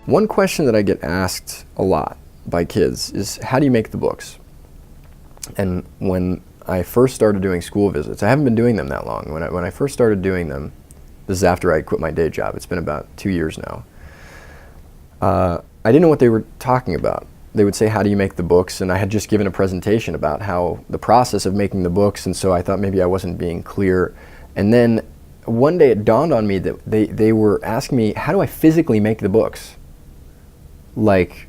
One question that I get asked a lot by kids is, how do you make the books? And when I first started doing school visits, I haven't been doing them that long. When I first started doing them, this is after I quit my day job. It's been about 2 years now. I didn't know what they were talking about. They would say, how do you make the books? And I had just given a presentation about how the process of making the books, and so I thought maybe I wasn't being clear. And then one day it dawned on me that they were asking me, how do I physically make the books? Like,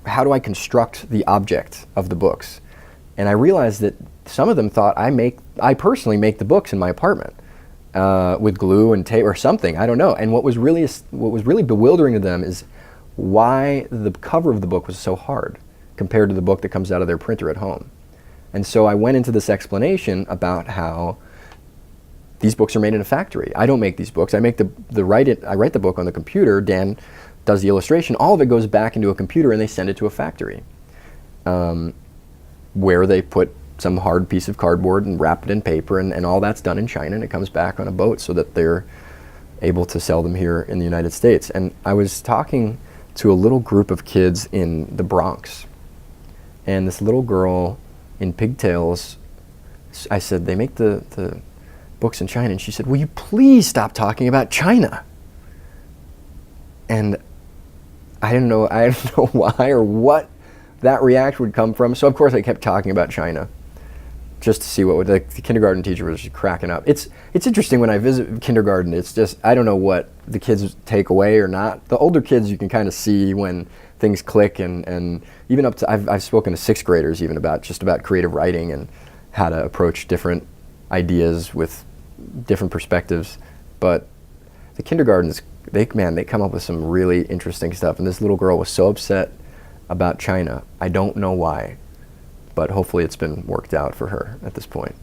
how do I construct the object of the books? And I realized that some of them thought I personally make the books in my apartment with glue and tape or something. I don't know. And what was really bewildering to them is why the cover of the book was so hard compared to the book that comes out of their printer at home. And so I went into this explanation about how these books are made in a factory. I don't make these books. I make I write the book on the computer. Dan does the illustration. All of it goes back into a computer and they send it to a factory where they put some hard piece of cardboard and wrap it in paper, and all that's done in China, and it comes back on a boat so that they're able to sell them here in the United States. And I was talking to a little group of kids in the Bronx, and this little girl in pigtails, I said, they make the books in China, and she said, will you please stop talking about China? And I didn't know why or what that reaction would come from. So of course I kept talking about China just to see what the kindergarten teacher was just cracking up. It's interesting when I visit kindergarten. It's just, I don't know what the kids take away or not. The older kids, you can kind of see when things click, and even up to, I've spoken to sixth graders even about creative writing and how to approach different ideas with different perspectives. But the kindergartens, they come up with some really interesting stuff. And this little girl was so upset about China. I don't know why, but hopefully it's been worked out for her at this point.